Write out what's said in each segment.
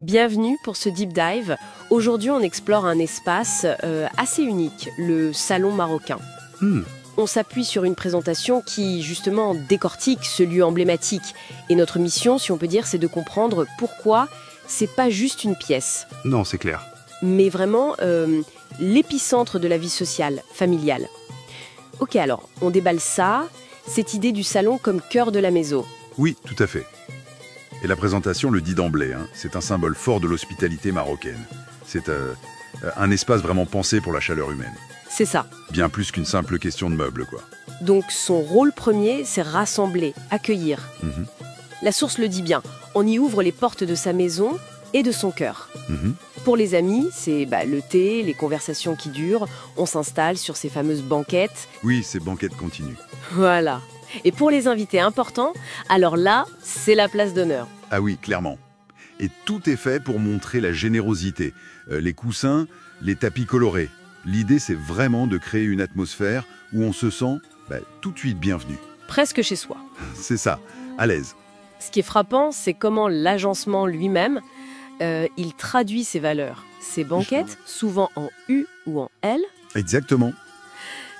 Bienvenue pour ce deep dive. Aujourd'hui, on explore un espace assez unique, le salon marocain. On s'appuie sur une présentation qui, justement, décortique ce lieu emblématique. Et notre mission, si on peut dire, c'est de comprendre pourquoi c'est pas juste une pièce. Non, c'est clair. Mais vraiment l'épicentre de la vie sociale, familiale. Ok, alors, on déballe ça, cette idée du salon comme cœur de la maison. Oui, tout à fait. Et la présentation le dit d'emblée, c'est un symbole fort de l'hospitalité marocaine. C'est un espace vraiment pensé pour la chaleur humaine. C'est ça. Bien plus qu'une simple question de meubles, quoi. Donc son rôle premier, c'est rassembler, accueillir. La source le dit bien, on y ouvre les portes de sa maison et de son cœur. Pour les amis, c'est le thé, les conversations qui durent, on s'installe sur ces fameuses banquettes. Oui, ces banquettes continues. Voilà. Et pour les invités importants, alors là, c'est la place d'honneur. Ah oui, clairement. Et tout est fait pour montrer la générosité. Les coussins, les tapis colorés. L'idée, c'est vraiment de créer une atmosphère où on se sent tout de suite bienvenu. Presque chez soi. C'est ça, à l'aise. Ce qui est frappant, c'est comment l'agencement lui-même, il traduit ses valeurs. Ces banquettes, souvent en U ou en L. Exactement.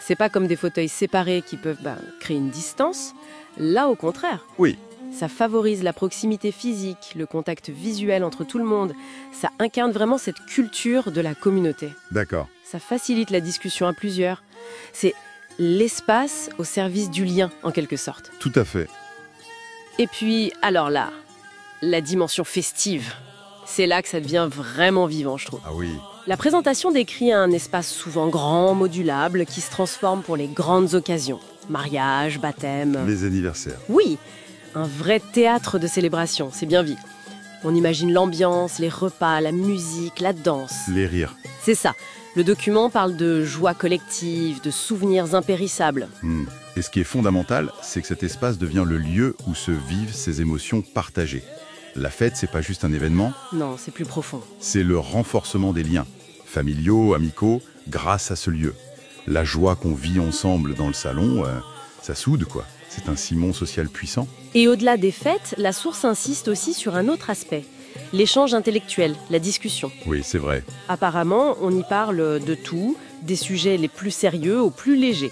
C'est pas comme des fauteuils séparés qui peuvent créer une distance. Là, au contraire. Oui. Ça favorise la proximité physique, le contact visuel entre tout le monde. Ça incarne vraiment cette culture de la communauté. D'accord. Ça facilite la discussion à plusieurs. C'est l'espace au service du lien, en quelque sorte. Tout à fait. Et puis, alors là, la dimension festive. C'est là que ça devient vraiment vivant, je trouve. Ah oui. La présentation décrit un espace souvent grand, modulable, qui se transforme pour les grandes occasions. Mariage, baptême... Les anniversaires. Oui, un vrai théâtre de célébration, c'est bien vu. On imagine l'ambiance, les repas, la musique, la danse. Les rires. C'est ça. Le document parle de joie collective, de souvenirs impérissables. Et ce qui est fondamental, c'est que cet espace devient le lieu où se vivent ces émotions partagées. La fête, c'est pas juste un événement. Non, c'est plus profond. C'est le renforcement des liens, familiaux, amicaux, grâce à ce lieu. La joie qu'on vit ensemble dans le salon, ça soude, quoi. C'est un ciment social puissant. Et au-delà des fêtes, la source insiste aussi sur un autre aspect. L'échange intellectuel, la discussion. Oui, c'est vrai. Apparemment, on y parle de tout, des sujets les plus sérieux aux plus légers.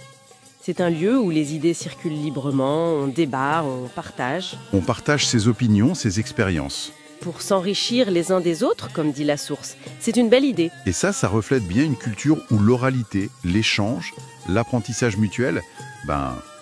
C'est un lieu où les idées circulent librement, on débat, on partage. On partage ses opinions, ses expériences. Pour s'enrichir les uns des autres, comme dit la source. C'est une belle idée. Et ça reflète bien une culture où l'oralité, l'échange, l'apprentissage mutuel,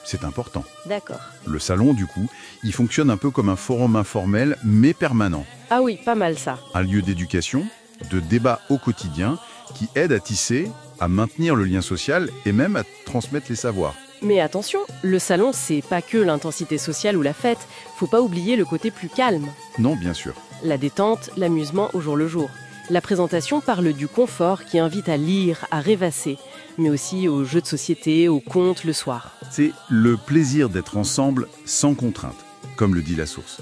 c'est important. D'accord. Le salon, du coup, il fonctionne un peu comme un forum informel, mais permanent. Ah oui, pas mal ça. Un lieu d'éducation, de débat au quotidien, qui aide à tisser, à maintenir le lien social et même à transmettre les savoirs. Mais attention, le salon, c'est pas que l'intensité sociale ou la fête. Faut pas oublier le côté plus calme. Non, bien sûr. La détente, l'amusement au jour le jour. La présentation parle du confort qui invite à lire, à rêvasser, mais aussi aux jeux de société, aux contes le soir. C'est le plaisir d'être ensemble sans contrainte, comme le dit la source.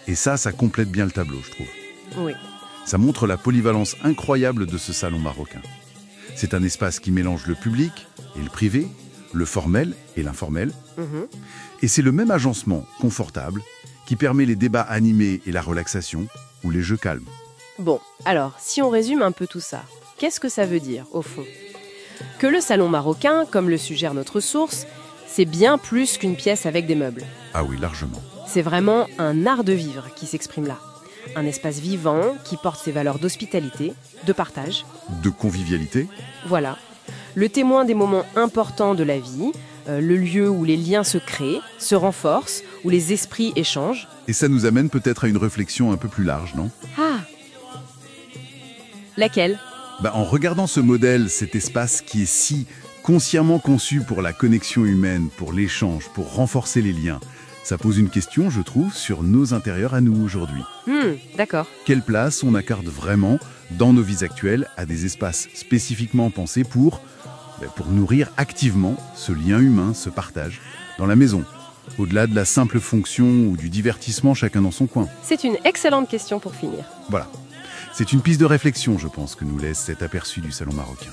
Et ça complète bien le tableau, je trouve. Oui. Ça montre la polyvalence incroyable de ce salon marocain. C'est un espace qui mélange le public et le privé, le formel et l'informel. Et c'est le même agencement confortable qui permet les débats animés et la relaxation ou les jeux calmes. Bon, alors, si on résume un peu tout ça, qu'est-ce que ça veut dire, au fond? Que le salon marocain, comme le suggère notre source, c'est bien plus qu'une pièce avec des meubles. Ah oui, largement. C'est vraiment un art de vivre qui s'exprime là. Un espace vivant qui porte ses valeurs d'hospitalité, de partage. De convivialité. Voilà. Le témoin des moments importants de la vie, le lieu où les liens se créent, se renforcent, où les esprits échangent. Et ça nous amène peut-être à une réflexion un peu plus large, non? Ah! Laquelle? En regardant ce modèle, cet espace qui est si consciemment conçu pour la connexion humaine, pour l'échange, pour renforcer les liens, ça pose une question, je trouve, sur nos intérieurs à nous aujourd'hui. D'accord. Quelle place on accorde vraiment dans nos vies actuelles à des espaces spécifiquement pensés pour nourrir activement ce lien humain, ce partage, dans la maison, au-delà de la simple fonction ou du divertissement chacun dans son coin? C'est une excellente question pour finir. Voilà. C'est une piste de réflexion, je pense, que nous laisse cet aperçu du salon marocain.